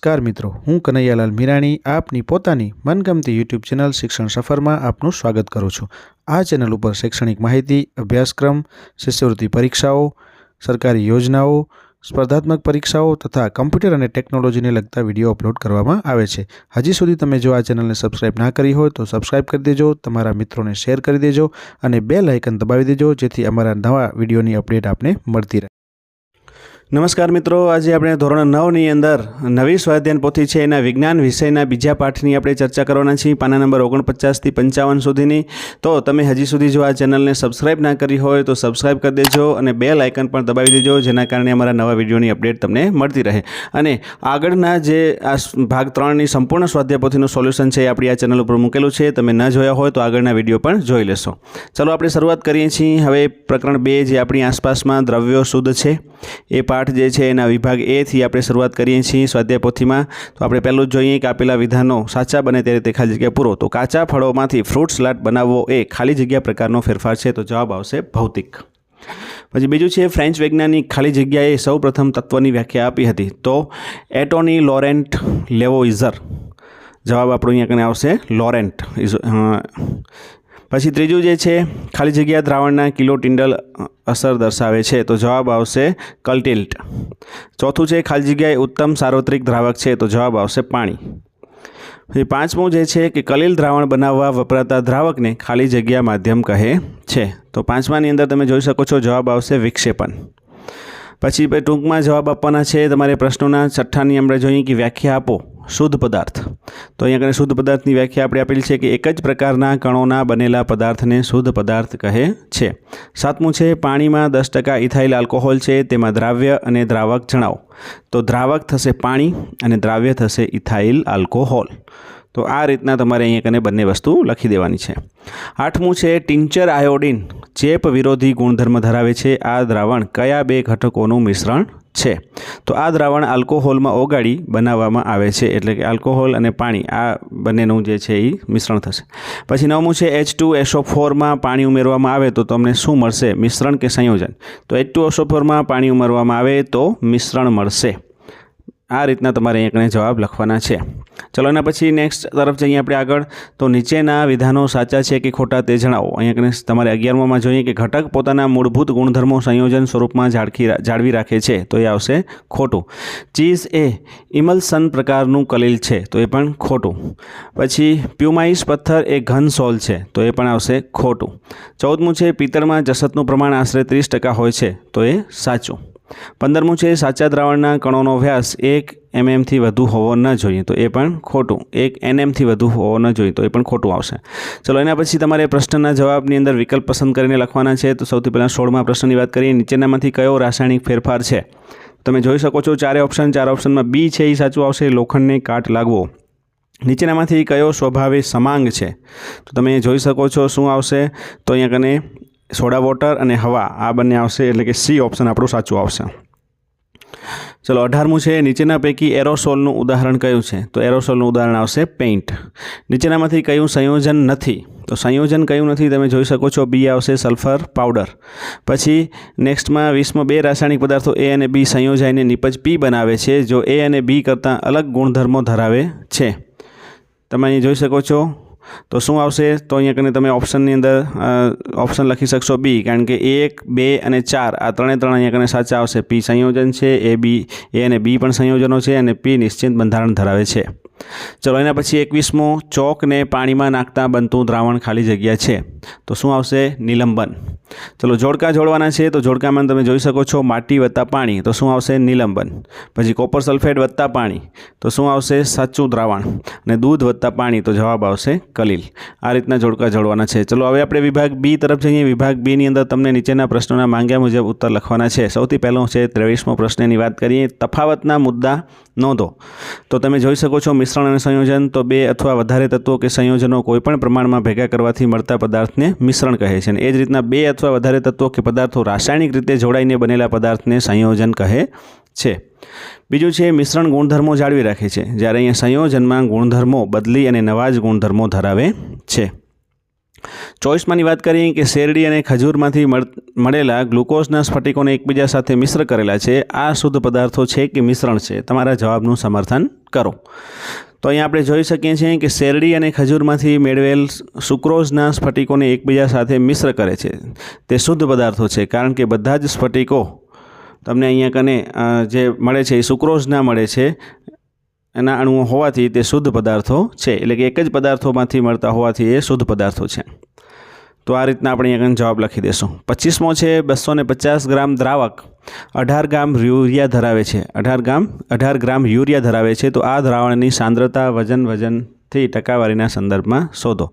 નમસ્કાર મિત્રો, હું કનૈયાલાલ મીરાણી આપની પોતાની મનગમતી યુટ્યુબ ચેનલ શિક્ષણ સફરમાં આપનું સ્વાગત કરું છું। આ ચેનલ ઉપર શૈક્ષણિક માહિતી, અભ્યાસક્રમ, શિષ્યવૃત્તિ પરીક્ષાઓ, સરકારી યોજનાઓ, સ્પર્ધાત્મક પરીક્ષાઓ તથા કમ્પ્યુટર અને ટેકનોલોજીને લગતા વિડીયો અપલોડ કરવામાં આવે છે। હજી સુધી તમે જો આ ચેનલને સબસ્ક્રાઇબ ના કરી હોય તો સબસ્ક્રાઇબ કરી દેજો, તમારા મિત્રોને શેર કરી દેજો અને બેલ આઇકન દબાવી દેજો જેથી અમારા નવા વિડીયોની અપડેટ આપને મળતી રહે। नमस्कार मित्रों, आज આપણે ધોરણ 9 ની અંદર નવી સ્વાધ્યાયન પોથી છે એના વિજ્ઞાન વિષયના બીજા પાઠની આપણે ચર્ચા કરવાના છીએ, પાના નંબર 49 થી 55 સુધીની। તો તમે હજી સુધી જો આ ચેનલને સબસ્ક્રાઇબ ના કરી હોય તો સબસ્ક્રાઇબ કરી દેજો અને બેલ આઇકન પણ દબાવી દેજો જેના કારણે અમારા નવા વિડીયોની અપડેટ તમને મળતી રહે। અને આગળના જે આ ભાગ 3 ની સંપૂર્ણ સ્વાધ્યાય પોથીનું સોલ્યુશન છે આપણી આ ચેનલ ઉપર મૂકેલું છે, તમે ન જોયા હોય તો આગળના વિડીયો પણ જોઈ લેશો। ચલો આપણે શરૂઆત કરીએ છીએ। હવે પ્રકરણ 2 જે આપણી આસપાસમાં દ્રવ્યો શુદ્ધ છે એ પાઠ જે છે એના વિભાગ એ થી આપણે શરૂઆત કરીએ છીએ સ્વાધ્યાય પોથીમાં। તો આપણે પહેલું જ જોઈએ કે આપેલા વિધાનો સાચા બને તે રીતે ખાલી જગ્યા પૂરો। તો કાચા ફળોમાંથી ફ્રૂટ સલાડ બનાવવો એ ખાલી જગ્યા પ્રકારનો ફેરફાર છે, તો જવાબ આવશે ભૌતિક। પછી બીજું છે ફ્રેન્ચ વૈજ્ઞાનિક ખાલી જગ્યાએ સૌપ્રથમ તત્વની વ્યાખ્યા આપી હતી, તો એટોની લોરેન્ટ લેવોઇઝર। જવાબ આપણો અહીંયા કને આવશે લોરેન્ટ। પછી ત્રીજું જે છે ખાલી જગ્યા દ્રાવણના કિલો ટિન્ડલ અસર દર્શાવે છે, તો જવાબ આવશે કલ્ટિલ્ટ। ચોથું છે ખાલી જગ્યાએ ઉત્તમ સાર્વત્રિક દ્રાવક છે, તો જવાબ આવશે પાણી। પછી પાંચમું જે છે કે કલીલ દ્રાવણ બનાવવા વપરાતા દ્રાવકને ખાલી જગ્યા માધ્યમ કહે છે, તો પાંચમાની અંદર તમે જોઈ શકો છો જવાબ આવશે વિક્ષેપણ। પછી ટૂંકમાં જવાબ આપવાના છે તમારે પ્રશ્નોના છઠ્ઠાની આપણે જોઈએ કે વ્યાખ્યા આપો શુદ્ધ પદાર્થ। તો અહીંયા આગળ શુદ્ધ પદાર્થની વ્યાખ્યા આપણે આપેલી છે કે એક જ પ્રકારના કણોના બનેલા પદાર્થને શુદ્ધ પદાર્થ કહે છે। સાતમું છે પાણીમાં 10% ઇથાઇલ આલ્કોહોલ છે, તેમાં દ્રાવ્ય અને દ્રાવક જણાવો। તો દ્રાવક થશે પાણી અને દ્રાવ્ય થશે ઇથાઇલ આલ્કોહોલ। તો આ રીતના તમારે અહીંયા કને બંને વસ્તુ લખી દેવાની છે। આઠમું છે ટિંચર આયોડિન ચેપ વિરોધી ગુણધર્મ ધરાવે છે, આ દ્રાવણ કયા બે ઘટકોનું મિશ્રણ છે? તો આ દ્રાવણ આલ્કોહોલમાં ઓગાળી બનાવવામાં આવે છે, એટલે કે આલ્કોહોલ અને પાણી આ બંનેનું જે છે એ મિશ્રણ થશે। પછી નવમું છે H2SO4માં પાણી ઉમેરવામાં આવે તો તમને શું મળશે, મિશ્રણ કે સંયોજન? તો H2SO4માં પાણી ઉમેરવામાં આવે તો મિશ્રણ મળશે। આ રીતના તમારે અહીંયા જવાબ લખવાના છે। ચલો એના પછી નેક્સ્ટ તરફ જઈએ આપણે આગળ। તો નીચેના વિધાનો સાચા છે કે ખોટા તે જણાવો। અહીંયા તમારે 11માં જોઈએ કે ઘટક પોતાના મૂળભૂત ગુણધર્મો સંયોજન સ્વરૂપમાં જાળવી રાખે છે, તો એ આવશે ખોટું। ચીઝ એ ઇમલ્સન પ્રકારનું કલીલ છે, તો એ પણ ખોટું। પછી પ્યુમાઇસ પથ્થર એ ઘન સોલ છે, તો એ પણ આવશે ખોટું। 14મું છે પિત્તળમાં જસતનું પ્રમાણ આશરે 30% હોય છે, તો એ સાચું। 15મું છે સાચા દ્રાવણના કણોનો વ્યાસ 1 mm થી વધુ હોવો ન જોઈએ, તો એ પણ ખોટું। 1 nm થી વધુ હોવો ન જોઈએ, તો એ પણ ખોટું આવશે। ચલો એના પછી તમારે પ્રશ્નના જવાબની અંદર વિકલ્પ પસંદ કરીને લખવાના છે। તો સૌથી પહેલાં 16મા પ્રશ્નની વાત કરીએ, નીચેનામાંથી કયો રાસાયણિક ફેરફાર છે? તમે જોઈ શકો છો ચાર ઓપ્શનમાં બી છે એ સાચું આવશે, લોખંડને કાટ લાગવો। નીચેનામાંથી કયો સ્વભાવે સમાંગ છે? તો તમે જોઈ શકો છો શું આવશે, તો અહીંયા કને સોડા વોટર અને હવા આ બંને આવશે, એટલે કે સી ઓપ્શન આપણું સાચું આવશે। ચલો 18મું છે નીચેના પૈકી એરોસોલનું ઉદાહરણ કયું છે? તો એરોસોલનું ઉદાહરણ આવશે પેઇન્ટ। નીચેનામાંથી કયું સંયોજન નથી? તો સંયોજન કયું નથી તમે જોઈ શકો છો, બી આવશે સલ્ફર પાવડર। પછી નેક્સ્ટમાં 20માં બે રાસાયણિક પદાર્થો એ અને બી સંયોજાઈને નિપજ પી બનાવે છે, જો એ અને બી કરતાં અલગ ગુણધર્મો ધરાવે છે। તમે અહીં જોઈ શકો છો તો શું આવશે, તો અહીંયા કને તમે ઓપ્શનની અંદર ઓપ્શન લખી શકશો બી, કારણ કે 1, 2 અને 4 આ ત્રણે અહીંયા કને સાચા આવશે। પી સંયોજન છે, એ અને બી પણ સંયોજનો છે અને પી નિશ્ચિત બંધારણ ધરાવે છે। ચલો એના પછી 21મું ચોકને પાણીમાં નાખતા બનતું દ્રાવણ ખાલી જગ્યા છે, તો શું આવશે, નિલંબન। ચલો જોડકા જોડવાના છે, તો જોડકામાં તમે જોઈ શકો છો માટી વત્તા પાણી, તો શું આવશે, નિલંબન। પછી કોપર સલ્ફેટ વત્તા પાણી, તો શું આવશે, સાચું દ્રાવણ। અને દૂધ વત્તા પાણી, તો જવાબ આવશે કલીલ। આ રીતના જોડકા જોડવાના છે। ચલો હવે આપણે વિભાગ બી તરફ જઈએ। વિભાગ બીની અંદર તમને નીચેના પ્રશ્નોના માંગ્યા મુજબ ઉત્તર લખવાના છે। સૌથી પહેલો છે 23મો પ્રશ્નની વાત કરીએ, તફાવતના મુદ્દા નોંધો। તો તમે જોઈ શકો છો મિશ્રણ અને સંયોજન, તો બે અથવા વધારે તત્વો કે સંયોજનો કોઈપણ પ્રમાણમાં ભેગા કરવાથી મળતા પદાર્થને મિશ્રણ કહે છે, અને એ જ રીતના બે અથવા વધારે તત્વો કે પદાર્થો રાસાયણિક રીતે જોડાઈને બનેલા પદાર્થને સંયોજન કહે છે। બીજું છે મિશ્રણ ગુણધર્મો જાળવી રાખે છે, જ્યારે અહીંયા સંયોજનમાં ગુણધર્મો બદલી અને નવા જ ગુણધર્મો ધરાવે છે। 24માની વાત કરીએ કે શેરડી અને ખજૂરમાંથી મળેલા ગ્લુકોઝના સ્ફટિકોને એકબીજા સાથે મિશ્ર કરેલા છે, આ શુદ્ધ પદાર્થો છે કે મિશ્રણ છે? તમારા જવાબનું સમર્થન કરો। તો અહીંયા આપણે જોઈ શકીએ છીએ કે શેરડી અને ખજૂરમાંથી મેળવેલ સુક્રોઝના સ્ફટિકોને એકબીજા સાથે મિશ્ર કરે છે તે શુદ્ધ પદાર્થો છે, કારણ કે બધા જ સ્ફટિકો તમને અહીંયા કને જે મળે છે એ સુક્રોઝના મળે છે, એના અણુઓ હોવાથી તે શુદ્ધ પદાર્થો છે, એટલે કે એક જ પદાર્થોમાંથી મળતા હોવાથી એ શુદ્ધ પદાર્થો છે। તો આ રીતના આપણે અહીંયા જવાબ લખી દઈશું। 25મો છે 250 ગ્રામ દ્રાવક 18 ગ્રામ યુરિયા ધરાવે છે। 18 ગ્રામ યુરિયા ધરાવે છે, તો આ દ્રાવણની સાંદ્રતા વજનથી ટકાવારીના સંદર્ભમાં શોધો।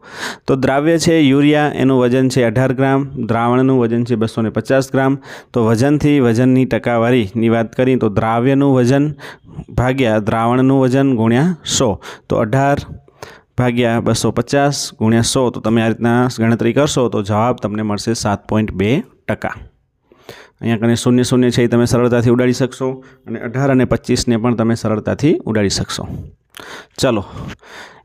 તો દ્રાવ્ય છે યુરિયા, એનું વજન છે 18 ગ્રામ, દ્રાવણનું વજન છે 250 ગ્રામ। તો વજનથી વજનની ટકાવારીની વાત કરીએ તો દ્રાવ્યનું વજન ભાગ્યા દ્રાવણનું વજન ગુણ્યા 100, તો 18 ભાગ્યા 250 ગુણ્યા 100, તો તમે આ રીતના ગણતરી કરશો તો જવાબ તમને મળશે 7.2%। અહીંયા કને 0 છે એ તમે સરળતાથી ઉડાડી શકશો, અને 18 અને 25ને પણ તમે સરળતાથી ઉડાડી શકશો। ચલો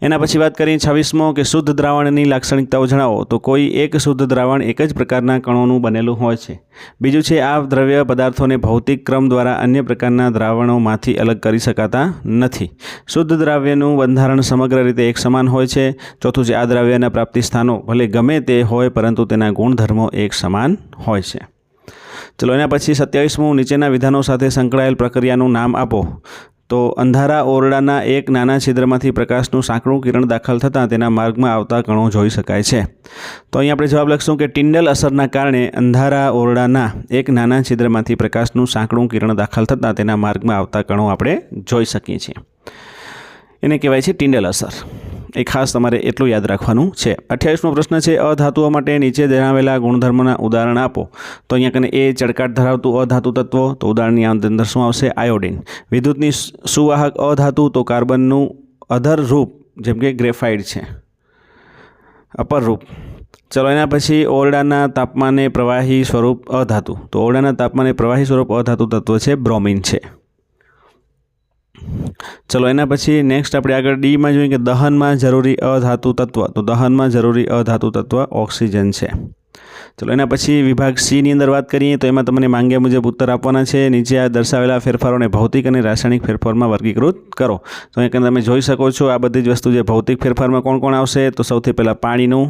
એના પછી વાત કરીએ 26મો કે શુદ્ધ દ્રાવણની લાક્ષણિકતાઓ જણાવો। તો કોઈ એક શુદ્ધ દ્રાવણ એક જ પ્રકારના કણોનું બનેલું હોય છે। બીજું છે આ દ્રવ્ય પદાર્થોને ભૌતિક ક્રમ દ્વારા અન્ય પ્રકારના દ્રાવણોમાંથી અલગ કરી શકાતા નથી। શુદ્ધ દ્રાવ્યનું બંધારણ સમગ્ર રીતે એક સમાન હોય છે। ચોથું છે આ દ્રાવ્યના પ્રાપ્તિ સ્થાનો ભલે ગમે તે હોય પરંતુ તેના ગુણધર્મો એક સમાન હોય છે। ચલો એના પછી 27મું નીચેના વિધાનો સાથે સંકળાયેલ પ્રક્રિયાનું નામ આપો। તો અંધારા ઓરડાના એક નાના છિદ્રમાંથી પ્રકાશનું સાંકડું કિરણ દાખલ થતાં તેના માર્ગમાં આવતા કણો જોઈ શકાય છે। તો અહીં આપણે જવાબ લખીશું કે ટિન્ડલ અસરના કારણે અંધારા ઓરડાના એક નાના છિદ્રમાંથી પ્રકાશનું સાંકડું કિરણ દાખલ થતાં તેના માર્ગમાં આવતા કણો આપણે જોઈ શકીએ છીએ। એને કહેવાય છે ટિન્ડલ અસર। એ ખાસ તમારે એટલું યાદ રાખવાનું છે। 28મો પ્રશ્ન છે અધાતુઓ માટે નીચે જણાવેલા ગુણધર્મોના ઉદાહરણ આપો। તો અહીંયા કને એ ચળકાટ ધરાવતું અધાતુ તત્વો, તો ઉદાહરણની અંદર શું આવશે? આયોડિન। વિદ્યુતની સુવાહક અધાતુ, તો કાર્બનનું અધર રૂપ જેમ કે ગ્રેફાઇટ છે, અપર રૂપ। ચલો એના પછી ઓરડાના તાપમાને પ્રવાહી સ્વરૂપ અધાતુ, તો ઓરડાના તાપમાને પ્રવાહી સ્વરૂપ અધાતુ તત્વ છે બ્રોમિન છે। ચલો એના પછી નેક્સ્ટ આપણે આગળ ડીમાં જોઈએ કે દહનમાં જરૂરી અધાતુ તત્વ, તો દહનમાં જરૂરી અધાતુ તત્વ ઓક્સિજન છે। ચલો એના પછી વિભાગ સીની અંદર વાત કરીએ તો એમાં તમને માંગ્યા મુજબ ઉત્તર આપવાના છે। નીચે આ દર્શાવેલા ફેરફારોને ભૌતિક અને રાસાયણિક ફેરફારમાં વર્ગીકૃત કરો। તો અહીંયા તમે જોઈ શકો છો આ બધી જ વસ્તુ જે ભૌતિક ફેરફારમાં કોણ કોણ આવશે? તો સૌથી પહેલાં પાણીનું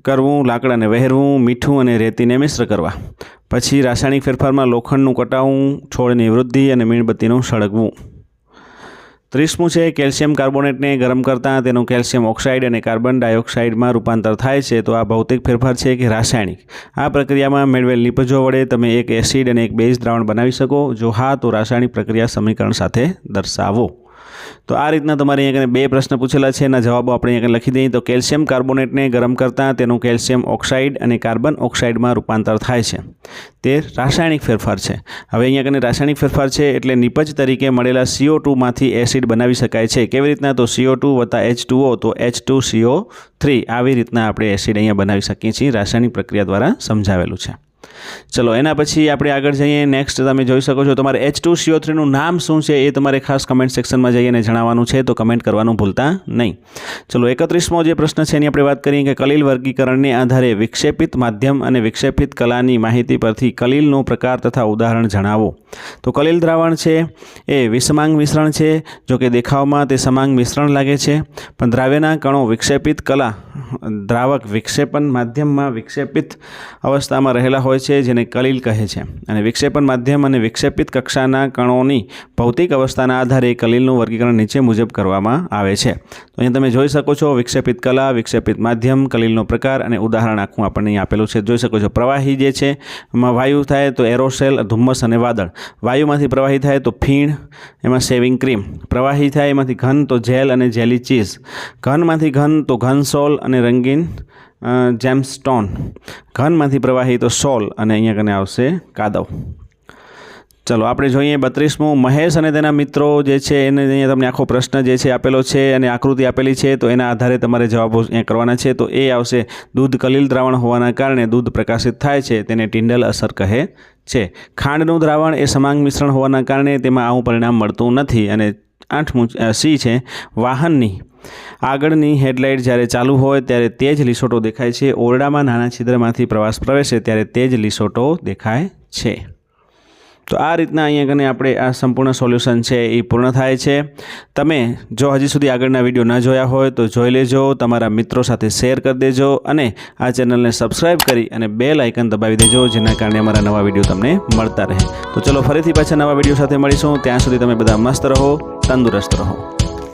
કરવું, લાકડાને વહેરવું, મીઠું અને રેતીને મિશ્ર કરવા। પછી રાસાયણિક ફેરફારમાં લોખંડનું કટાવવું, છોડની વૃદ્ધિ અને મીણબત્તીનું સળગવું। 30મું છે કેલ્શિયમ કાર્બોનેટને ગરમ કરતાં તેનું કેલ્શિયમ ઓક્સાઇડ અને કાર્બન ડાયોક્સાઇડમાં રૂપાંતર થાય છે। તો આ ભૌતિક ફેરફાર છે કે રાસાયણિક? આ પ્રક્રિયામાં મેળવેલ નિપજો વડે તમે એક એસિડ અને એક બેઝ દ્રાવણ બનાવી શકો? જો હા, તો રાસાયણિક પ્રક્રિયા સમીકરણ સાથે દર્શાવો। તો આ રીતના તમારે અહીંયા બે પ્રશ્ન પૂછેલા છે, એના જવાબો આપણે અહીંયા લખી દઈએ। તો કેલ્શિયમ કાર્બોનેટને ગરમ કરતાં તેનું કેલ્શિયમ ઓક્સાઇડ અને કાર્બન ઓક્સાઇડમાં રૂપાંતર થાય છે, તે રાસાયણિક ફેરફાર છે। હવે અહીંયા કને રાસાયણિક ફેરફાર છે એટલે નિપજ તરીકે મળેલા CO2માંથી એસિડ બનાવી શકાય છે। કેવી રીતના? તો CO2 વત્તા H2O, તો H2CO3 આવી રીતના આપણે એસિડ અહીંયા બનાવી શકીએ છીએ, રાસાયણિક પ્રક્રિયા દ્વારા સમજાવેલું છે। ચલો એના પછી આપણે આગળ જઈએ। નેક્સ્ટ તમે જોઈ શકો છો તમારે H2CO3નું નામ શું છે એ તમારે ખાસ કમેન્ટ સેક્શનમાં જઈને જણાવવાનું છે, તો કમેન્ટ કરવાનું ભૂલતા નહીં। ચલો 31મો જે પ્રશ્ન છે એની આપણે વાત કરીએ કે કલીલ વર્ગીકરણને આધારે વિક્ષેપિત માધ્યમ અને વિક્ષેપિત કલાની માહિતી પરથી કલીલનો પ્રકાર તથા ઉદાહરણ જણાવો। તો કલીલ દ્રાવણ છે એ વિષમાંગ મિશ્રણ છે। જો કે દેખાવમાં તે સમાંગ મિશ્રણ લાગે છે, પણ દ્રાવ્યના કણો વિક્ષેપિત કલા દ્રાવક વિક્ષેપન માધ્યમમાં વિક્ષેપિત અવસ્થામાં રહેલા હોય છે, જેને કલીલ કહે છે। અને વિક્ષેપન માધ્યમ અને વિક્ષેપિત કક્ષાના કણોની ભૌતિક અવસ્થાના આધારે કલીલનું વર્ગીકરણ નીચે મુજબ કરવામાં આવે છે। તો અહીંયા તમે જોઈ શકો છો વિક્ષેપિત કલા, વિક્ષેપિત માધ્યમ, કલીલનો પ્રકાર અને ઉદાહરણ આખું આપણને અહીં આપેલું છે, જોઈ શકો છો। પ્રવાહી જે છે એમાં વાયુ થાય તો એરોસેલ, ધુમ્મસ અને વાદળ। વાયુમાંથી પ્રવાહી થાય તો ફીણ, એમાં શેવિંગ ક્રીમ। પ્રવાહી થાય એમાંથી ઘન તો જેલ અને જેલી ચીઝ। ઘનમાંથી ઘન તો ઘનસોલ અને રંગીન જેમસ્ટોન। ઘનમાંથી પ્રવાહી તો સોલ અને અહીંયા કને આવશે કાદવ। ચલો આપણે જોઈએ 32મું મહેશ અને તેના મિત્રો જે છે એને અહીંયા તમને આખો પ્રશ્ન જે છે આપેલો છે અને આકૃતિ આપેલી છે, તો એના આધારે તમારે જવાબો અહીંયા કરવાના છે। તો એ આવશે દૂધ કલીલ દ્રાવણ હોવાના કારણે દૂધ પ્રકાશિત થાય છે, તેને ટિન્ડલ અસર કહે છે। ખાંડનું દ્રાવણ એ સમાંગ મિશ્રણ હોવાના કારણે તેમાં આવું પરિણામ મળતું નથી। અને 8મું સી છે વાહનની આગળની હેડલાઇટ જ્યારે ચાલુ હોય ત્યારે તેજ લીસોટો દેખાય છે। ઓરડામાં નાના છિદ્રમાંથી પ્રવાસ પ્રવેશે ત્યારે તેજ લીસોટો દેખાય છે। તો આ રીતના અહીંયા કને આપણે આ સંપૂર્ણ સોલ્યુશન છે એ પૂર્ણ થાય છે. તમે જો હજી સુધી આગળના વિડીયો ન જોયા હોય તો જોઈ લેજો, તમારા મિત્રો સાથે શેર કરી દેજો અને આ ચેનલને સબસ્ક્રાઈબ કરી અને બેલ આઇકન દબાવી દેજો, જેના કારણે અમારા નવા વિડીયો તમને મળતા રહે. તો ચલો ફરીથી પાછા નવા વિડીયો સાથે મળીશું. ત્યાં સુધી તમે બધા મસ્ત રહો, તંદુરસ્ત રહો.